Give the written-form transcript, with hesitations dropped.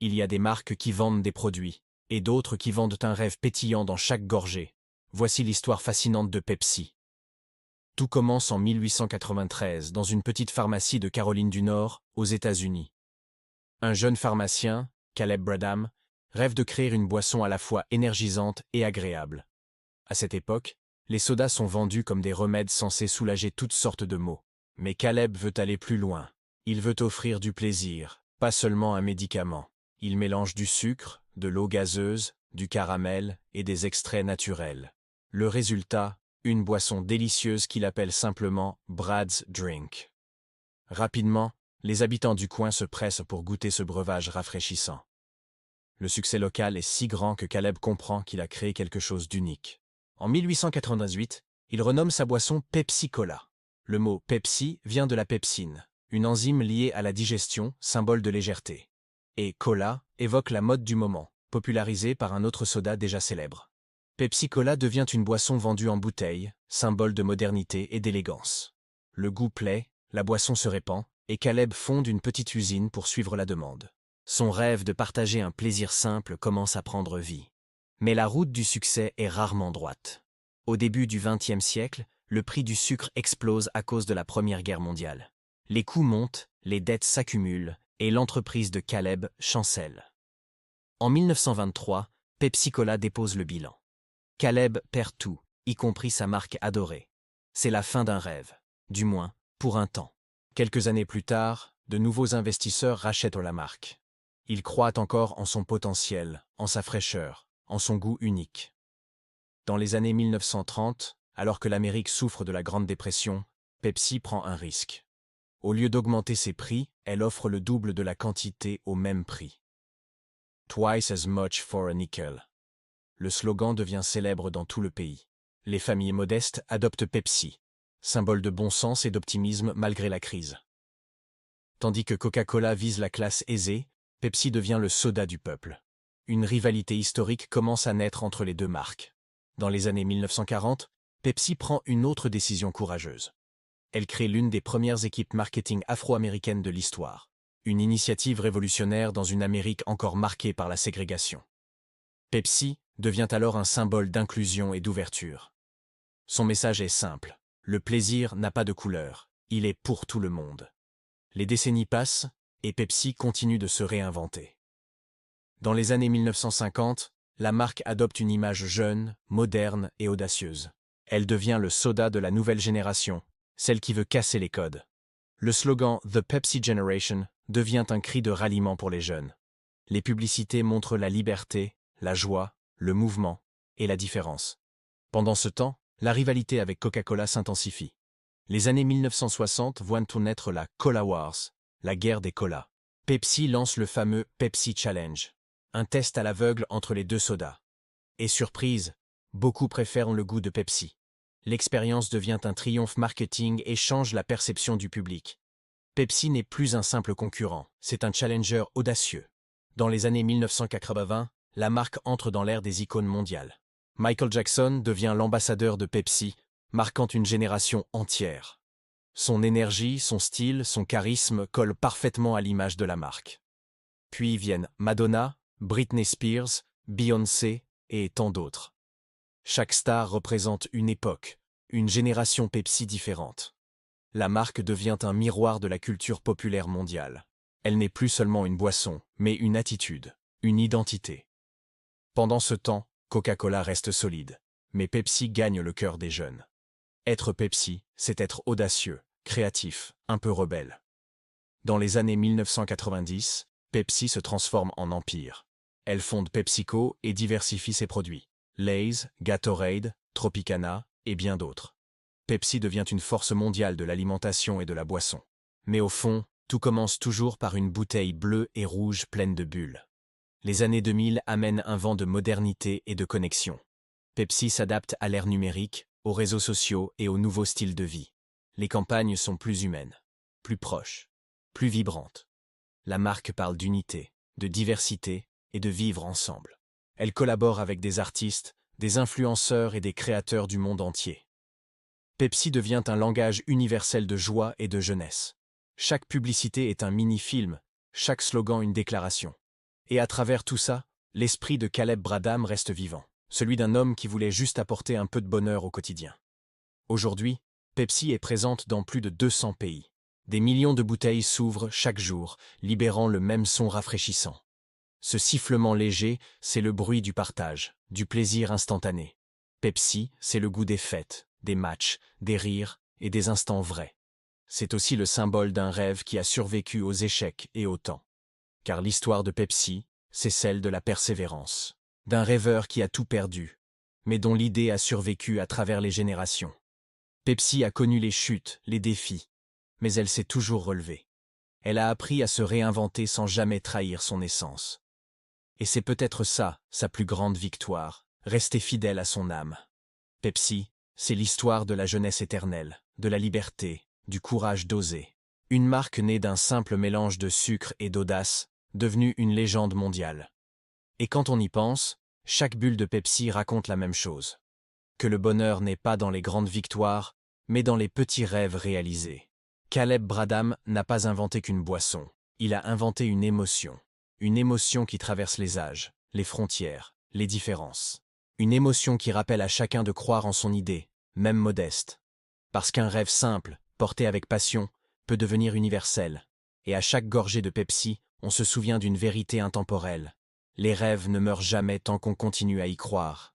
Il y a des marques qui vendent des produits, et d'autres qui vendent un rêve pétillant dans chaque gorgée. Voici l'histoire fascinante de Pepsi. Tout commence en 1893 dans une petite pharmacie de Caroline du Nord, aux États-Unis. Un jeune pharmacien, Caleb Bradham, rêve de créer une boisson à la fois énergisante et agréable. À cette époque, les sodas sont vendus comme des remèdes censés soulager toutes sortes de maux. Mais Caleb veut aller plus loin. Il veut offrir du plaisir, pas seulement un médicament. Il mélange du sucre, de l'eau gazeuse, du caramel et des extraits naturels. Le résultat, une boisson délicieuse qu'il appelle simplement Brad's Drink. Rapidement, les habitants du coin se pressent pour goûter ce breuvage rafraîchissant. Le succès local est si grand que Caleb comprend qu'il a créé quelque chose d'unique. En 1898, il renomme sa boisson Pepsi Cola. Le mot Pepsi vient de la pepsine, une enzyme liée à la digestion, symbole de légèreté. Et Cola évoque la mode du moment, popularisée par un autre soda déjà célèbre. Pepsi Cola devient une boisson vendue en bouteille, symbole de modernité et d'élégance. Le goût plaît, la boisson se répand, et Caleb fonde une petite usine pour suivre la demande. Son rêve de partager un plaisir simple commence à prendre vie. Mais la route du succès est rarement droite. Au début du XXe siècle, le prix du sucre explose à cause de la Première Guerre mondiale. Les coûts montent, les dettes s'accumulent, et l'entreprise de Caleb chancelle. En 1923, Pepsi Cola dépose le bilan. Caleb perd tout, y compris sa marque adorée. C'est la fin d'un rêve, du moins, pour un temps. Quelques années plus tard, de nouveaux investisseurs rachètent la marque. Ils croient encore en son potentiel, en sa fraîcheur, en son goût unique. Dans les années 1930, alors que l'Amérique souffre de la Grande Dépression, Pepsi prend un risque. Au lieu d'augmenter ses prix, elle offre le double de la quantité au même prix. Twice as much for a nickel. Le slogan devient célèbre dans tout le pays. Les familles modestes adoptent Pepsi, symbole de bon sens et d'optimisme malgré la crise. Tandis que Coca-Cola vise la classe aisée, Pepsi devient le soda du peuple. Une rivalité historique commence à naître entre les deux marques. Dans les années 1940, Pepsi prend une autre décision courageuse. Elle crée l'une des premières équipes marketing afro-américaines de l'histoire. Une initiative révolutionnaire dans une Amérique encore marquée par la ségrégation. Pepsi devient alors un symbole d'inclusion et d'ouverture. Son message est simple. Le plaisir n'a pas de couleur. Il est pour tout le monde. Les décennies passent, et Pepsi continue de se réinventer. Dans les années 1950, la marque adopte une image jeune, moderne et audacieuse. Elle devient le soda de la nouvelle génération, celle qui veut casser les codes. Le slogan « The Pepsi Generation » devient un cri de ralliement pour les jeunes. Les publicités montrent la liberté, la joie, le mouvement et la différence. Pendant ce temps, la rivalité avec Coca-Cola s'intensifie. Les années 1960 voient naître la Cola Wars, la guerre des colas. Pepsi lance le fameux Pepsi Challenge, un test à l'aveugle entre les deux sodas. Et surprise, beaucoup préfèrent le goût de Pepsi. L'expérience devient un triomphe marketing et change la perception du public. Pepsi n'est plus un simple concurrent, c'est un challenger audacieux. Dans les années 1980, la marque entre dans l'ère des icônes mondiales. Michael Jackson devient l'ambassadeur de Pepsi, marquant une génération entière. Son énergie, son style, son charisme collent parfaitement à l'image de la marque. Puis viennent Madonna, Britney Spears, Beyoncé et tant d'autres. Chaque star représente une époque, une génération Pepsi différente. La marque devient un miroir de la culture populaire mondiale. Elle n'est plus seulement une boisson, mais une attitude, une identité. Pendant ce temps, Coca-Cola reste solide, mais Pepsi gagne le cœur des jeunes. Être Pepsi, c'est être audacieux, créatif, un peu rebelle. Dans les années 1990, Pepsi se transforme en empire. Elle fonde PepsiCo et diversifie ses produits. Lay's, Gatorade, Tropicana et bien d'autres. Pepsi devient une force mondiale de l'alimentation et de la boisson. Mais au fond, tout commence toujours par une bouteille bleue et rouge pleine de bulles. Les années 2000 amènent un vent de modernité et de connexion. Pepsi s'adapte à l'ère numérique, aux réseaux sociaux et aux nouveaux styles de vie. Les campagnes sont plus humaines, plus proches, plus vibrantes. La marque parle d'unité, de diversité et de vivre ensemble. Elle collabore avec des artistes, des influenceurs et des créateurs du monde entier. Pepsi devient un langage universel de joie et de jeunesse. Chaque publicité est un mini-film, chaque slogan une déclaration. Et à travers tout ça, l'esprit de Caleb Bradham reste vivant, celui d'un homme qui voulait juste apporter un peu de bonheur au quotidien. Aujourd'hui, Pepsi est présente dans plus de 200 pays. Des millions de bouteilles s'ouvrent chaque jour, libérant le même son rafraîchissant. Ce sifflement léger, c'est le bruit du partage, du plaisir instantané. Pepsi, c'est le goût des fêtes, des matchs, des rires et des instants vrais. C'est aussi le symbole d'un rêve qui a survécu aux échecs et au temps. Car l'histoire de Pepsi, c'est celle de la persévérance, d'un rêveur qui a tout perdu, mais dont l'idée a survécu à travers les générations. Pepsi a connu les chutes, les défis, mais elle s'est toujours relevée. Elle a appris à se réinventer sans jamais trahir son essence. Et c'est peut-être ça, sa plus grande victoire, rester fidèle à son âme. Pepsi, c'est l'histoire de la jeunesse éternelle, de la liberté, du courage d'oser. Une marque née d'un simple mélange de sucre et d'audace, devenue une légende mondiale. Et quand on y pense, chaque bulle de Pepsi raconte la même chose. Que le bonheur n'est pas dans les grandes victoires, mais dans les petits rêves réalisés. Caleb Bradham n'a pas inventé qu'une boisson, il a inventé une émotion. Une émotion qui traverse les âges, les frontières, les différences. Une émotion qui rappelle à chacun de croire en son idée, même modeste. Parce qu'un rêve simple, porté avec passion, peut devenir universel. Et à chaque gorgée de Pepsi, on se souvient d'une vérité intemporelle. Les rêves ne meurent jamais tant qu'on continue à y croire.